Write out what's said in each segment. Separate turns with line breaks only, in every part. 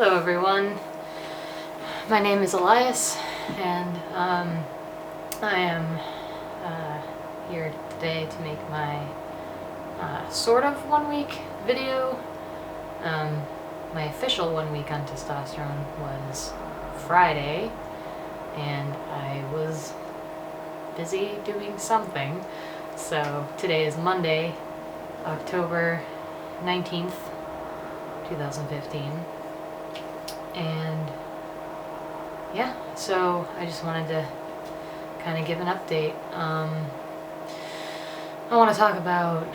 Hello everyone, my name is Elias, and I am here today to make my sort of 1 week video. My official 1 week on testosterone was Friday, and I was busy doing something, so today is Monday, October 19th, 2015. And yeah, so I just wanted to kind of give an update. I want to talk about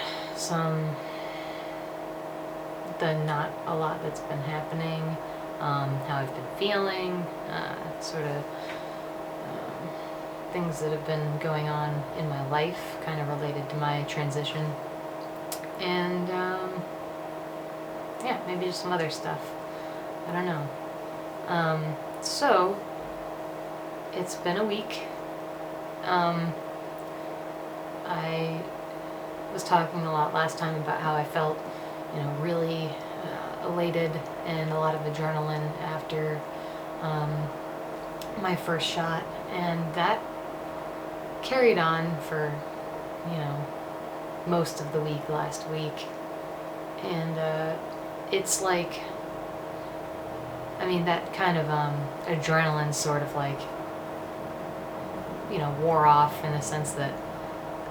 not a lot that's been happening, how I've been feeling, things that have been going on in my life, kind of related to my transition, and yeah, maybe just some other stuff. I don't know. So it's been a week. I was talking a lot last time about how I felt, really elated and a lot of adrenaline after my first shot, and that carried on for, most of the week last week. And it's like, that kind of adrenaline sort of like, wore off in the sense that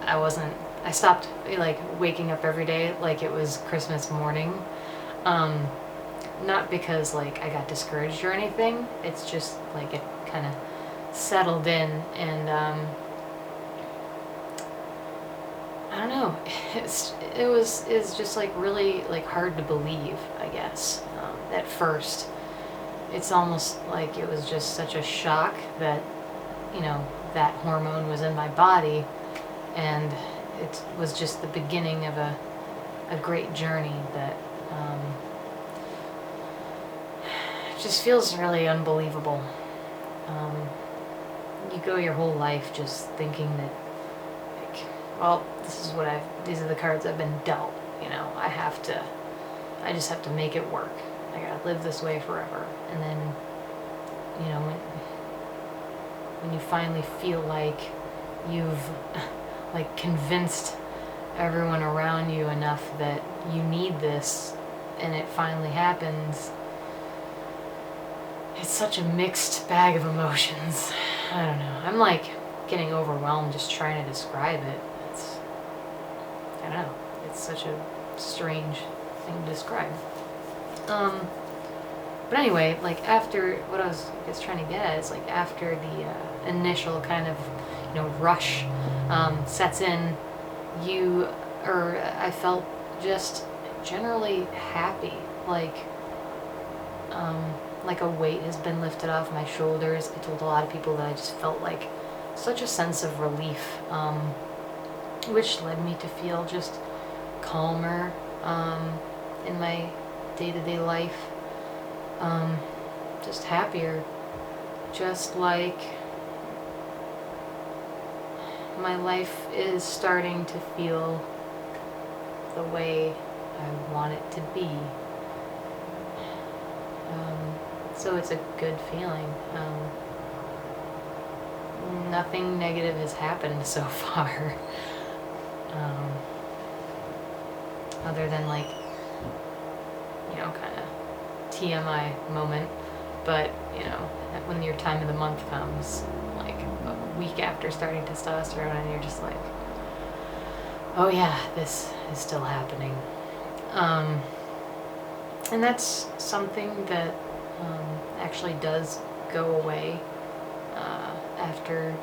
I stopped like waking up every day like it was Christmas morning. Not because like I got discouraged or anything, it's just like it kind of settled in, and I don't know, it's just like really like hard to believe, I guess, at first. It's almost like it was just such a shock that, that hormone was in my body, and it was just the beginning of a great journey that just feels really unbelievable. You go your whole life just thinking that, like, well, these are the cards I've been dealt, I just have to make it work. I gotta live this way forever. And then, when you finally feel like you've like convinced everyone around you enough that you need this, and it finally happens, it's such a mixed bag of emotions. I don't know. I'm like getting overwhelmed just trying to describe it. I don't know. It's such a strange thing to describe. But anyway, like after, what I was trying to get at is like after the initial kind of, rush sets in, I felt just generally happy, like a weight has been lifted off my shoulders. I told a lot of people that I just felt like such a sense of relief, which led me to feel just calmer in my day-to-day life, just happier, just like my life is starting to feel the way I want it to be. So it's a good feeling. Nothing negative has happened so far, other than like, kind of TMI moment. But when your time of the month comes, like a week after starting testosterone, and you're just like, oh yeah, this is still happening. And that's something that actually does go away after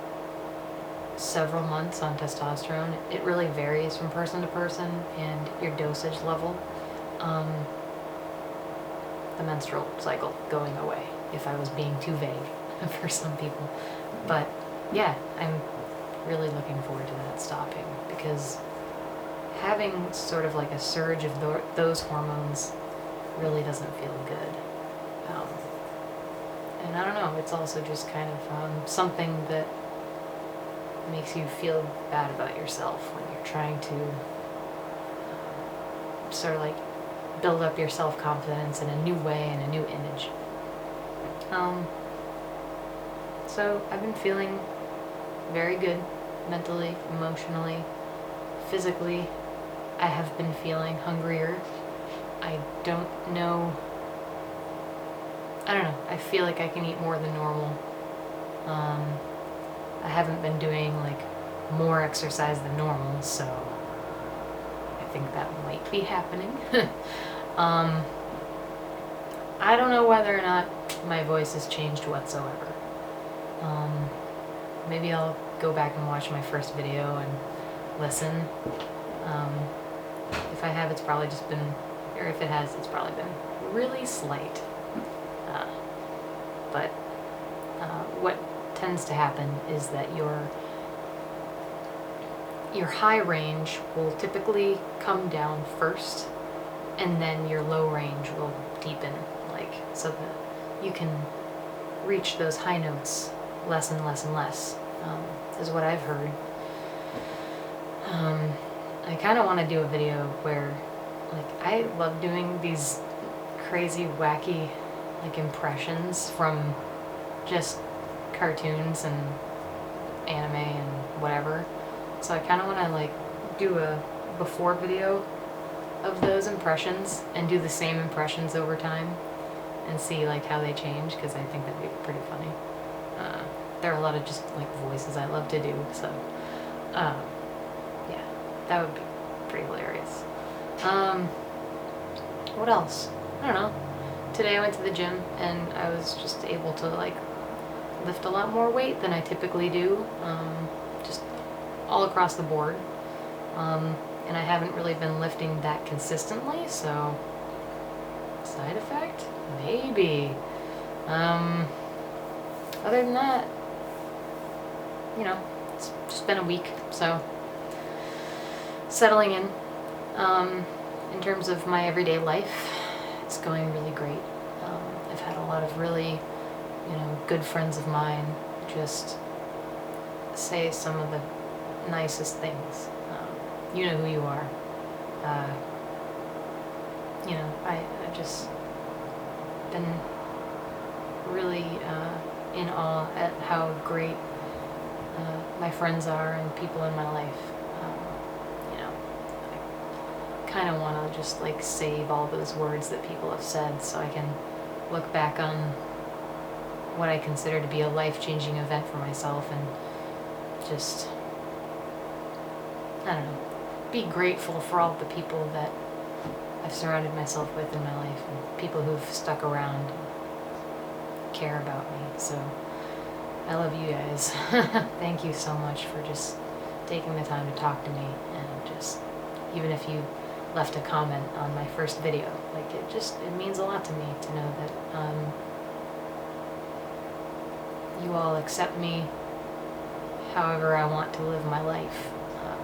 several months on testosterone. It really varies from person to person and your dosage level. The menstrual cycle going away, if I was being too vague for some people. But yeah, I'm really looking forward to that stopping, because having sort of like a surge of those hormones really doesn't feel good. And I don't know, it's also just kind of something that makes you feel bad about yourself when you're trying to sort of like build up your self-confidence in a new way and a new image. So I've been feeling very good mentally, emotionally, physically. I have been feeling hungrier. I don't know. I feel like I can eat more than normal. I haven't been doing like more exercise than normal, so I think that might be happening. I don't know whether or not my voice has changed whatsoever. Maybe I'll go back and watch my first video and listen. If I have, it's probably just been, or if it has, it's probably been really slight. But what tends to happen is that your high range will typically come down first, and then your low range will deepen, like, so that you can reach those high notes less and less and less, is what I've heard. I kind of want to do a video where, like, I love doing these crazy, wacky, like, impressions from just cartoons and anime and whatever. So I kind of want to, like, do a before video of those impressions and do the same impressions over time and see, like, how they change, because I think that'd be pretty funny. There are a lot of just, like, voices I love to do, so yeah, that would be pretty hilarious. What else? I don't know. Today I went to the gym and I was just able to, like, lift a lot more weight than I typically do, just all across the board. And I haven't really been lifting that consistently, so side effect? Maybe. Other than that, you know, it's just been a week, so settling in. In terms of my everyday life, it's going really great. I've had a lot of really, good friends of mine just say some of the nicest things. You know who you are. I just been really in awe at how great my friends are and people in my life. I kind of want to just, like, save all those words that people have said so I can look back on what I consider to be a life-changing event for myself and just, I don't know, be grateful for all the people that I've surrounded myself with in my life and people who've stuck around and care about me. So I love you guys. Thank you so much for just taking the time to talk to me, and just, even if you left a comment on my first video, like, it means a lot to me to know that you all accept me however I want to live my life,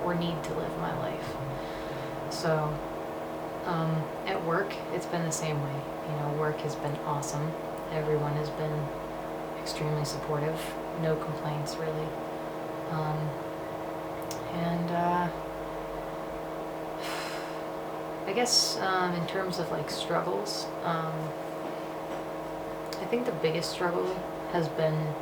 or need to live my life. So at work, it's been the same way. Work has been awesome. Everyone has been extremely supportive. No complaints, really. I guess in terms of, like, struggles, I think the biggest struggle has been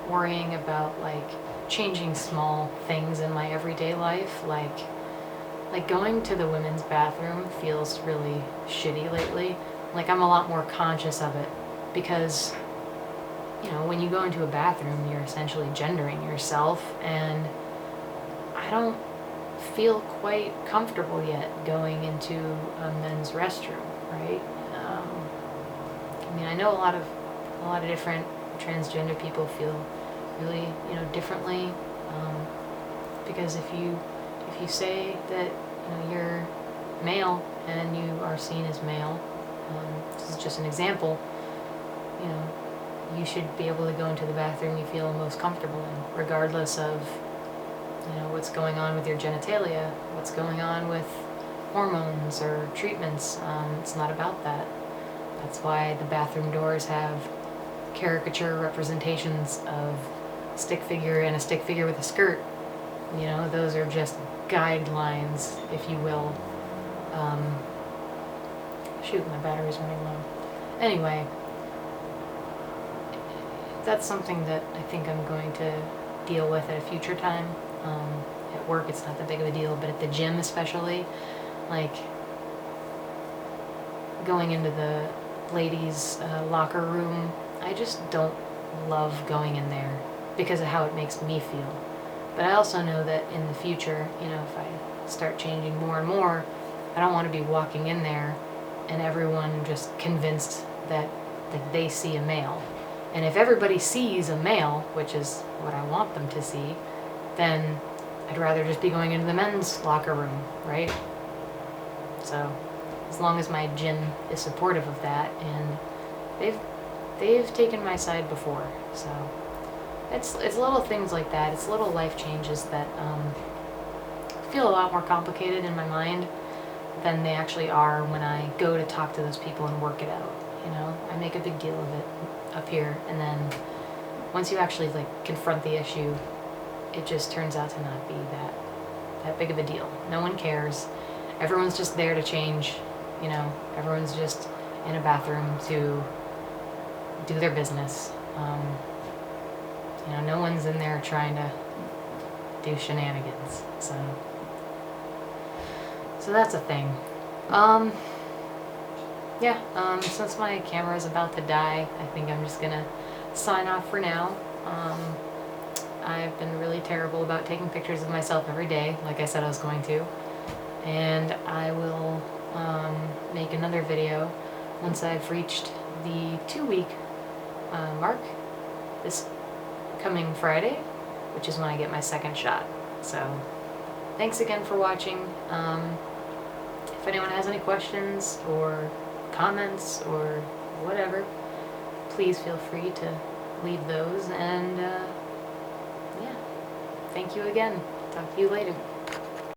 worrying about, like, changing small things in my everyday life, like going to the women's bathroom feels really shitty lately. Like, I'm a lot more conscious of it because, when you go into a bathroom, you're essentially gendering yourself, and I don't feel quite comfortable yet going into a men's restroom, right? I know a lot of different transgender people feel really, differently, because if you say that, you're male and you are seen as male, this is just an example, you should be able to go into the bathroom you feel most comfortable in, regardless of, what's going on with your genitalia, what's going on with hormones or treatments. It's not about that. That's why the bathroom doors have caricature representations of a stick figure and a stick figure with a skirt. Those are just guidelines, if you will. Shoot, my battery's running low. Anyway, that's something that I think I'm going to deal with at a future time. At work, it's not that big of a deal, but at the gym especially, like going into the ladies' locker room, I just don't love going in there because of how it makes me feel. But I also know that in the future, you know, if I start changing more and more, I don't want to be walking in there and everyone just convinced that like they see a male. And if everybody sees a male, which is what I want them to see, then I'd rather just be going into the men's locker room, right? So as long as my gym is supportive of that, and they've taken my side before, so it's little things like that. It's little life changes that feel a lot more complicated in my mind than they actually are when I go to talk to those people and work it out. You know, I make a big deal of it up here, and then once you actually like confront the issue, it just turns out to not be that big of a deal. No one cares. Everyone's just there to change. You know, everyone's just in a bathroom to do their business. You know, no one's in there trying to do shenanigans. So that's a thing. Since my camera is about to die, I think I'm just gonna sign off for now. I've been really terrible about taking pictures of myself every day, like I said I was going to. And I will make another video once I've reached the 2-week mark this coming Friday, which is when I get my second shot. So thanks again for watching. If anyone has any questions or comments or whatever, please feel free to leave those, and yeah, thank you again. Talk to you later.